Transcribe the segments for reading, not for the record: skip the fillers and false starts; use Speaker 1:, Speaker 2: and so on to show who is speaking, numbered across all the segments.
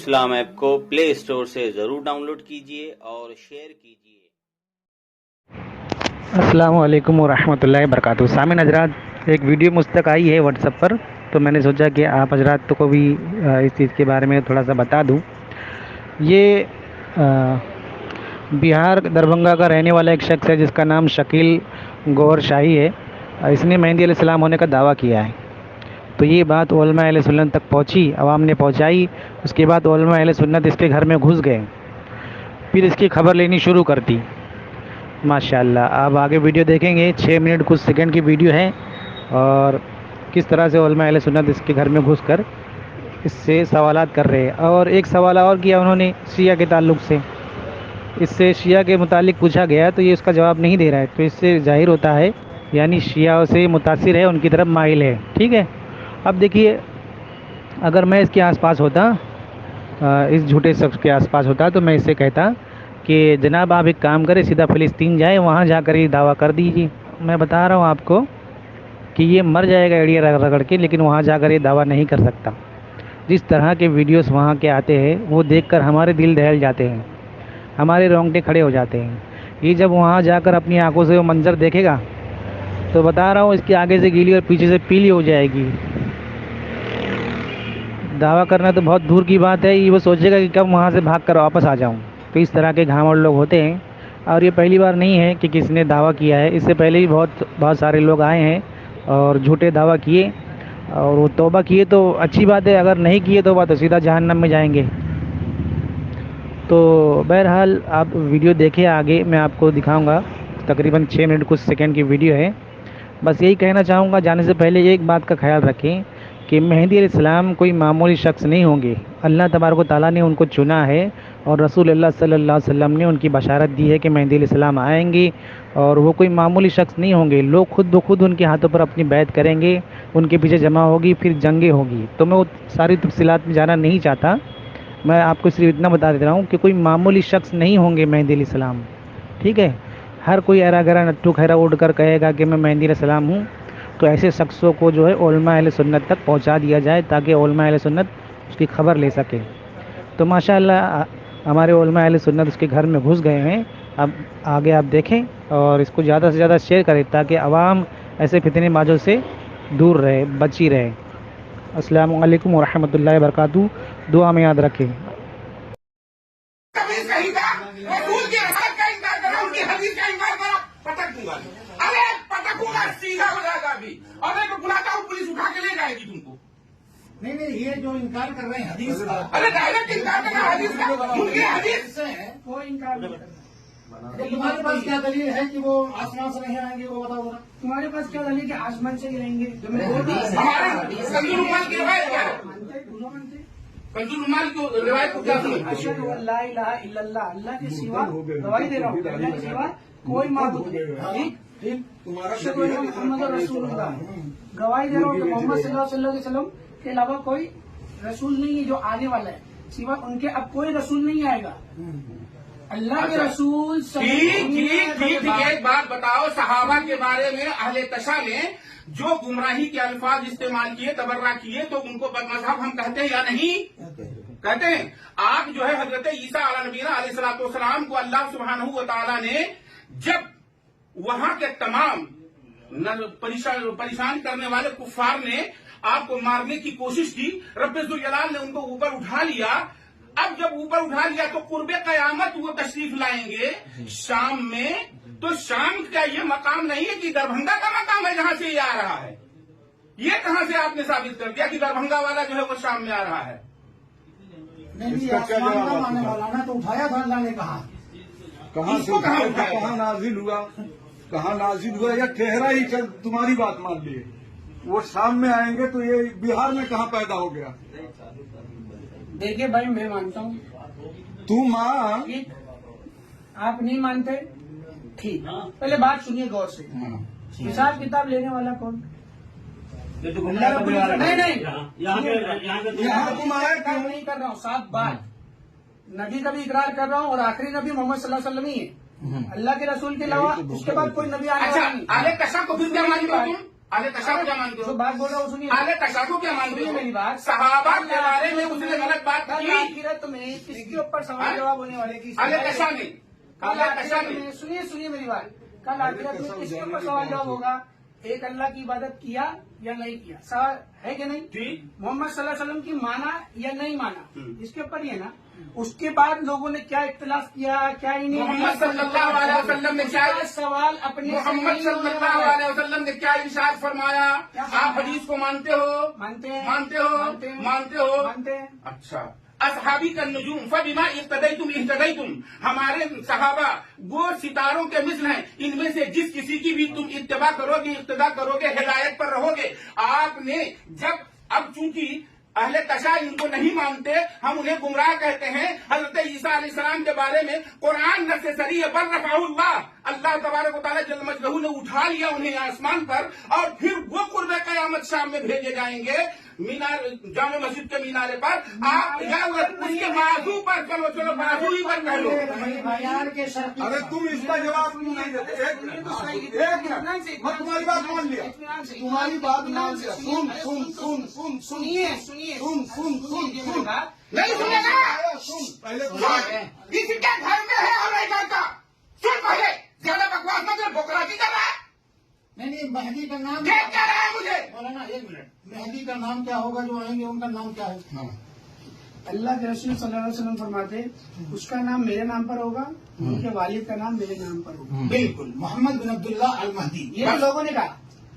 Speaker 1: इस्लाम app को play store से ज़रूर डाउनलोड कीजिए और शेयर कीजिए।
Speaker 2: अस्सलामु अलैकुम वरहमतुल्लाहि वबरकातुहू। सामिन हजरात, एक वीडियो मुझ तक आई है व्हाट्सएप पर, तो मैंने सोचा कि आप हजरात को भी इस चीज़ के बारे में थोड़ा सा बता दूं। ये बिहार दरभंगा का रहने वाला एक शख्स है जिसका नाम शकील गौहर शाही है। इसने मेहंदी अलैहिस्सलाम होने का दावा किया है। तो ये बात उलमा अहले सुन्नत तक पहुंची, आवाम ने पहुंचाई। उसके बाद उलमा अहले सुन्नत इसके घर में घुस गए, फिर इसकी खबर लेनी शुरू कर दी। माशाल्लाह, आप आगे वीडियो देखेंगे, 6 मिनट कुछ सेकंड की वीडियो है, और किस तरह से उलमा अहले सुन्नत इसके घर में घुसकर इससे सवालात कर रहे हैं। और एक सवाल और किया उन्होंने शिया के ताल्लुक़ से। इससे शिया के मुतालिक पूछा गया तो ये उसका जवाब नहीं दे रहा है। तो इससे जाहिर होता है यानी शिया से मुतासिर है, उनकी तरफ माइल है। ठीक है, अब देखिए, अगर मैं इसके आसपास होता, इस झूठे शख्स के आसपास होता, तो मैं इससे कहता कि जनाब आप एक काम करें, सीधा फ़िलिस्तीन जाए, वहाँ जाकर ये दावा कर दीजिए। मैं बता रहा हूँ आपको कि ये मर जाएगा एड़िया रगड़ रगड़ के, लेकिन वहाँ जाकर ये दावा नहीं कर सकता। जिस तरह के वीडियोस वहाँ के आते हैं वो देखकर हमारे दिल दहल जाते हैं, हमारे रोंगटे खड़े हो जाते हैं। ये जब वहाँ जाकर अपनी आंखों से वो मंज़र देखेगा तो बता रहा हूँ, इसके आगे से गीली और पीछे से पीली हो जाएगी। दावा करना तो बहुत दूर की बात है, ये वो सोचेगा कि कब वहाँ से भाग कर वापस आ जाऊँ। तो इस तरह के घावड़ लोग होते हैं, और ये पहली बार नहीं है कि किसी ने दावा किया है। इससे पहले भी बहुत सारे लोग आए हैं और झूठे दावा किए, और वो तौबा किए तो अच्छी बात है, अगर नहीं किए तौबा तो सीधा जहन्नम में जाएंगे। तो बहरहाल आप वीडियो देखें, आगे मैं आपको दिखाऊंगा। तकरीबन 6 मिनट कुछ सेकंड की वीडियो है। बस यही कहना चाहूँगा, जाने से पहले एक बात का ख्याल रखें कि मेहंदी अलैहिस्सलाम कोई मामूली शख्स नहीं होंगे। अल्लाह तबारक व तआला ने उनको चुना है, और रसूल अल्लाह सल्लल्लाहु अलैहि वसल्लम ने उनकी बशारत दी है कि मेहंदी अलैहिस्सलाम आएंगे, और वो कोई मामूली शख्स नहीं होंगे। लोग खुद ब खुद उनके हाथों पर अपनी बैत करेंगे, उनके पीछे जमा होगी, फिर जंगें होगी। तो मैं वो सारी तफसीलात में जाना नहीं चाहता, मैं आपको सिर्फ इतना बता दे रहा हूँ कि कोई मामूली शख्स नहीं होंगे मेहंदी अलैहिस्सलाम। ठीक है, हर कोई ऐरा गरा नट्टू खैरा उड़ कर कहेगा कि मैं मेहंदी अलैहिस्सलाम हूँ, तो ऐसे शख्सों को जो है उलमा अहले सुन्नत तक पहुँचा दिया जाए, ताकि उलमा अहले सुन्नत उसकी खबर ले सके। तो माशाअल्लाह हमारे उलमा अहले सुन्नत उसके घर में घुस गए हैं। अब आगे आप देखें और इसको ज़्यादा से ज़्यादा शेयर करें, ताकि आवाम ऐसे फितने बाजों से दूर रहे, बची रहे। अस्सलामु अलैकुम वरहमतुल्लाहि वबरकातुहू। दुआ में याद रखें।
Speaker 3: पटक दूंगा, अरे पटकूंगा, सीधा हो जाएगा अभी। और मैं तो बुलाता हूँ, पुलिस उठा के ले जाएगी तुमको।
Speaker 4: नहीं, ये जो इनकार कर रहे हैं हदीस का,
Speaker 3: अरे डायरेक्ट इनकार करना हदीस का, उनकी हदीस
Speaker 4: से है, कोई इनकार नहीं करता। तुम्हारे पास क्या दलील है कि वो आसमान से नहीं आएंगे, वो बताओ जरा। तुम्हारे पास क्या दलील कि आसमान से गिरेंगे?
Speaker 3: हमारे कंजुल रुमाल की रिवायत क्या है? कंजुल रुमाल की रिवायत को क्या समझते?
Speaker 4: अशहदु अल्ला इलाहा इल्लल्लाह, अल्लाह के सिवा गवाही दे रहा हूँ, अल्लाह के सिवा कोई माबूद नहीं। ठीक, अशहदु अन्ना मुहम्मद रसूलुल्लाह, गवाही दे रहा हूँ कि मोहम्मद सल्लल्लाहु अलैहि वसल्लम के अलावा कोई रसूल नहीं है जो आने वाला है, सिवा उनके अब कोई रसूल नहीं आएगा। अल्लाह के रसूल
Speaker 3: ठीक। एक बात बताओ, सहाबा के बारे में अहले तशा ने जो गुमराही के अल्फाज इस्तेमाल किए, तबर्रा किए, तो उनको बदमज़हब हम कहते हैं या नहीं कहते हैं? आप जो है हजरत ईसा अलैहिस्सलाम अलैहिस्सलाम को अल्लाह सुब्हानहू व तआला ने जब वहां के तमाम परेशान करने वाले कुफ्फार ने आपको मारने की कोशिश की, रब्बे ज़ुल जलाल ने उनको ऊपर उठा लिया। अब जब ऊपर उठा लिया तो कुर्बे क़यामत वो तशरीफ लाएंगे शाम में। तो शाम का ये मकाम नहीं है कि दरभंगा का मकाम है जहां से ये आ रहा है। ये कहां से आपने साबित कर दिया कि दरभंगा वाला जो है वो शाम में आ रहा है?
Speaker 4: नहीं, आसमान का आने वाला ना, तो उठाया था अल्लाह ने, कहा
Speaker 5: कहाँ से कहाँ नाजिल हुआ, कहाँ नाजिल हुआ, या ठहरा ही चल, तुम्हारी बात मान लिए वो शाम में आएंगे, तो ये बिहार में कहाँ पैदा हो गया?
Speaker 4: देखिए भाई, मैं मानता हूँ,
Speaker 5: तू मान,
Speaker 4: आप नहीं मानते, ठीक। पहले बात सुनिए गौर से। हिसाब किताब लेने वाला कौन? नहीं, यहाँ तुम आए क्यों? नहीं कर रहा हूँ, साफ बात। नबी का भी इकरार कर रहा हूँ, और आखिरी नबी मोहम्मद सल्लल्लाहु अलैहि वसल्लम ही है। अल्लाह के रसूल के अलावा उसके बाद कोई नबी आने वाला नहीं।
Speaker 3: अहले तशा को फिर क्या मानते हो तुम? अहले तशा को क्या मानते
Speaker 4: जो
Speaker 3: हो?
Speaker 4: बात बोल रहा हूँ सुनिए,
Speaker 3: अहले तशा को क्या मानते
Speaker 4: सुनिए
Speaker 3: हो?
Speaker 4: मेरी बात।
Speaker 3: सहाबा के बारे में उसने गलत बात
Speaker 4: कल
Speaker 3: की।
Speaker 4: आखिरत में किसके ऊपर सवाल जवाब होने वाले की?
Speaker 3: अहले तशा ने,
Speaker 4: कल
Speaker 3: अहले तशा
Speaker 4: आखिरत
Speaker 3: ने।
Speaker 4: में सुनिए मेरी बात, कल आखिरत में किसके ऊपर सवाल जवाब होगा? एक अल्लाह की इबादत किया या नहीं किया, सवाल है कि नहीं?
Speaker 3: ठीक।
Speaker 4: मोहम्मद सल्लल्लाहु अलैहि वसल्लम की माना या नहीं माना, इसके ऊपर ही है ना। उसके बाद लोगों ने क्या इख्तिलाफ किया, क्या ही नहीं।
Speaker 3: मोहम्मद सल्लल्लाहु अलैहि वसल्लम ने क्या
Speaker 4: सवाल अपने
Speaker 3: मोहम्मद सल्लल्लाहु अलैहि वसल्लम ने क्या इरशाद फरमाया? आप हदीस को मानते हो?
Speaker 4: मानते हैं,
Speaker 3: मानते हो? मानते हो?
Speaker 4: मानते हैं।
Speaker 3: अच्छा, असहाबी का नजूम फबिमा इख्तदैतुम, हमारे सहाबा वो सितारों के मिसल हैं, इनमें से जिस किसी की भी तुम इत्तबा करोगे, इक्तदा करोगे, हिदायत पर रहोगे। आपने जब अब चूंकि अहले तशा इनको नहीं मानते, हम उन्हें गुमराह कहते हैं। हजरत ईसा अलैहिस्सलाम के बारे में कुरान न से सरी बल रफाउल्लाह, अल्लाह तबारक व तआला जल मजदहू ने उठा लिया उन्हें आसमान पर, और फिर वो कुर्बे क़यामत शाम में भेजे जाएंगे मीनार, जामे मस्जिद के मीनारे पर। आप या उसके बाजू पर, चलो बाजू ही पर कह लो।
Speaker 5: अरे तुम इसका जवाब क्यों नहीं देते? एक मिनट, मैं तुम्हारी बात मान लिया, तुम्हारी बात मान लिया।
Speaker 4: सुनिए
Speaker 3: नहीं सुनेगा?
Speaker 5: पहले
Speaker 3: इसके घर में है अमेरिका का, सुन पहले, ज्यादा बकवास मत कर, बोकराजी कर रहा है।
Speaker 6: नहीं, मेहदी का नाम
Speaker 3: देख क्या रहा है मुझे?
Speaker 6: मौलाना एक मिनट, मेहदी का नाम क्या होगा? जो आएंगे उनका नाम क्या है?
Speaker 4: अल्लाह के रसूल सल्लल्लाहु अलैहि वसल्लम फरमाते, उसका नाम मेरे नाम पर होगा, उनके वालिद का नाम मेरे नाम पर होगा।
Speaker 6: बिल्कुल, मोहम्मद बिन अब्दुल्ला अल महदी।
Speaker 4: ये लोगों ने कहा,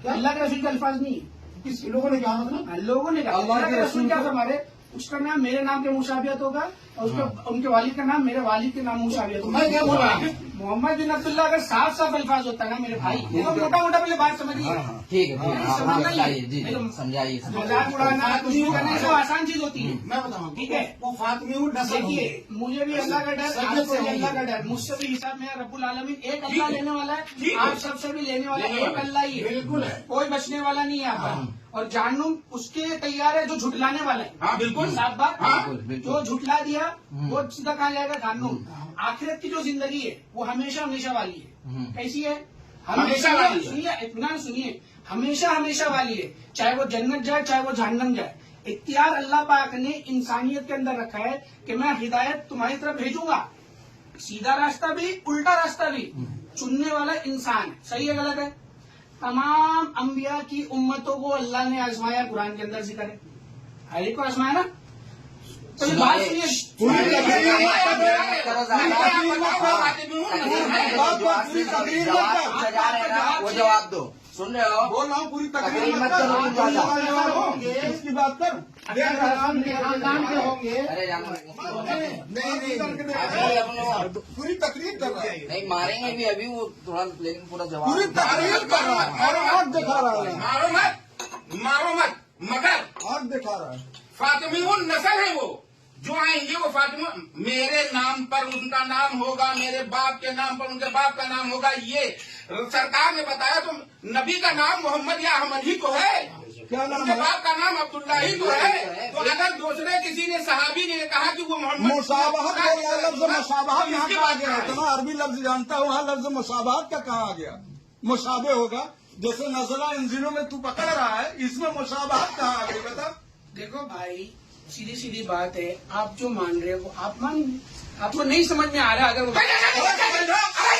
Speaker 4: अल्लाह के रसूल के अल्फाज नहीं है,
Speaker 6: किस लोगों ने कहा? मतलब
Speaker 4: लोगों ने कहा। अल्लाह के रसूल क्या फरमाते, उसका नाम मेरे नाम के मुशाबियत होगा, और उनके वालिद का नाम मेरे वालिद के नाम मुशाबियत होगा।
Speaker 6: मैं क्या बोल रहा हूँ?
Speaker 4: मोहम्मद बिन अब्दुल्ला अगर साफ साफ अल्फाज होता है ना मेरे भाई, तो मोटा मोटा पहले बात समझिए।
Speaker 7: ठीक है, समझाइए जी,
Speaker 4: नहीं तो
Speaker 7: समझाइए।
Speaker 4: मजाक उड़ाना, कुछ भी करना, इसको आसान चीज होती है।
Speaker 6: मैं बताऊँ,
Speaker 4: ठीक है,
Speaker 6: वो फातिमी नस्ल
Speaker 4: देखिए, मुझे भी अल्लाह का डर,
Speaker 6: सैयद से
Speaker 4: आपको भी
Speaker 6: होंगे।
Speaker 4: अल्लाह का डर, मुझसे भी हिसाब मेरा रब्बुल आलमीन एक अल्लाह लेने वाला है,
Speaker 3: ठीक है।
Speaker 4: आप सबसे भी लेने वाला है, एक अल्लाह ही है,
Speaker 6: बिल्कुल है।
Speaker 4: कोई बचने वाला नहीं है आपका। और जानूम उसके तैयार है जो झुटलाने वाला है।
Speaker 3: हाँ बिल्कुल।
Speaker 4: साफ बात,
Speaker 3: हाँ।
Speaker 4: जो झुटला दिया वो सीधा कहाँ जाएगा? जानूम। आखिरत की जो जिंदगी है वो हमेशा हमेशा वाली है। कैसी है?
Speaker 3: हमेशा वाली है।
Speaker 4: सुनिए, इत्मीनान सुनिए, हमेशा हमेशा वाली है, चाहे वो जन्नत जाए चाहे वो जहन्नम जाए। इख्तियार अल्लाह पाक ने इंसानियत के अंदर रखा है कि मैं हिदायत तुम्हारी तरफ भेजूंगा, सीधा रास्ता भी उल्टा रास्ता भी, चुनने वाला इंसान है। सही है गलत है? तमाम अंबिया की उम्मतों को अल्लाह ने आजमाया, कुरान के अंदर जिक्र है, हर एक को आजमाया ना। तो ये बात सुनिए,
Speaker 7: वो जवाब दो, सुन रहे हो?
Speaker 5: बोल रहा हूँ, पूरी तकरीर
Speaker 7: तकरीर
Speaker 5: मत
Speaker 7: मत करो,
Speaker 5: करो,
Speaker 7: ज्यादा।
Speaker 5: होंगे इसकी बात कर।
Speaker 4: खानदान के होंगे।
Speaker 7: अरे जानो,
Speaker 5: नहीं
Speaker 7: अभी अपने
Speaker 5: पूरी तकरीर कर रहा है,
Speaker 7: नहीं मारेंगे भी अभी वो थोड़ा, लेकिन पूरा
Speaker 5: पूरी
Speaker 7: जवाब
Speaker 5: तकरीर कर रहा है, और आग दिखा रहा है,
Speaker 3: मारो मत, मगर
Speaker 5: आग दिखा रहा है।
Speaker 3: फातिमी नस्ल है वो, जो आएंगे वो फातिमा, मेरे नाम पर उनका नाम होगा, मेरे बाप के नाम पर उनके बाप का नाम होगा। ये सरकार ने बताया तो नबी का नाम मोहम्मद या अहमद ही तो है,
Speaker 5: क्या नाम
Speaker 3: उनके
Speaker 5: है?
Speaker 3: बाप का नाम अब्दुल्ला ही तो है। तो अगर दूसरे किसी ने सहाबी ने कहा कि वो मोहम्मद,
Speaker 5: मुसाबहत बोला, लफ्ज मुसाबहत यहाँ
Speaker 3: इसकी
Speaker 5: का आ
Speaker 3: बात
Speaker 5: गया?
Speaker 3: है।
Speaker 5: इतना अरबी लफ्ज जानता हूँ, वहाँ लफ्ज मुसाबहत का कहाँ आ गया? मुशाबे होगा, जैसे नजला इन दिनों में तू पकड़ रहा है, इसमें मुसाबहत कहाँ आ गई? बता।
Speaker 4: देखो भाई, सीधी सीधी बात है, आप जो मान रहे हो आप मान, आपको नहीं समझ में आ रहा अगर वो
Speaker 3: अरे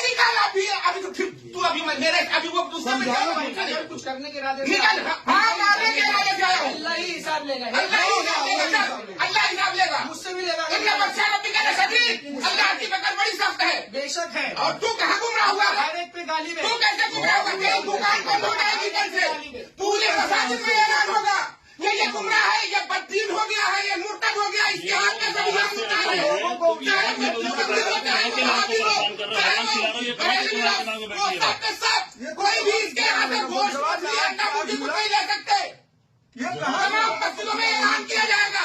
Speaker 3: निकाल अभी, अभी तो फिर तू अभी मेरे अभी वो दूसरे में
Speaker 5: समझाओ
Speaker 3: जाएगा,
Speaker 5: भाई,
Speaker 3: पूछा नहीं।
Speaker 4: अगर कुछ करने के इरादे से
Speaker 3: निकाल, हाँ मारने के इरादे से आया हूँ।
Speaker 4: अल्लाह ही हिसाब लेगा,
Speaker 3: अल्लाह हिसाब लेगा सर, अल्लाह हिसाब लेगा।
Speaker 4: मुझसे भी लेगा,
Speaker 3: इनका बच्चा नबी का नसली, अल्लाह की पकड़ बड़ी सख्त है।
Speaker 4: बेशक है।
Speaker 3: और तू कहाँ गुमराह हुआ है?
Speaker 4: हर एक पे गाली
Speaker 3: तू
Speaker 4: है।
Speaker 3: कैसे गुमराह हुआ? तेरी दुकान बंद हो जाएगी कल से, पूरे मसाजिद में ऐलान होगा ये गुमराह है, ये बददीन हो गया है, ये मुर्तद हो गया, इसके हाथ में सभी हाथ उतारे। चाहे बच्चों का दिल हो, चाहे वो हाफिज हो, चाहे वो सब के सब, कोई भी इसके हाथ में गोश्त मछली अंडा मुर्गी कुछ नहीं ले सकते।
Speaker 5: ये कहाँ?
Speaker 3: तमाम मस्जिदों में ऐलान किया जाएगा।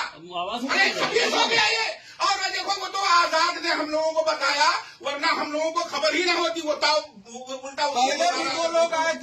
Speaker 3: अरे 26 हो गया ये, और देखो वो तो आजाद ने हम लोगों को बताया, वरना हम लोगों को खबर ही न होती। वो उल्टा
Speaker 5: पहले भी वो लोग आए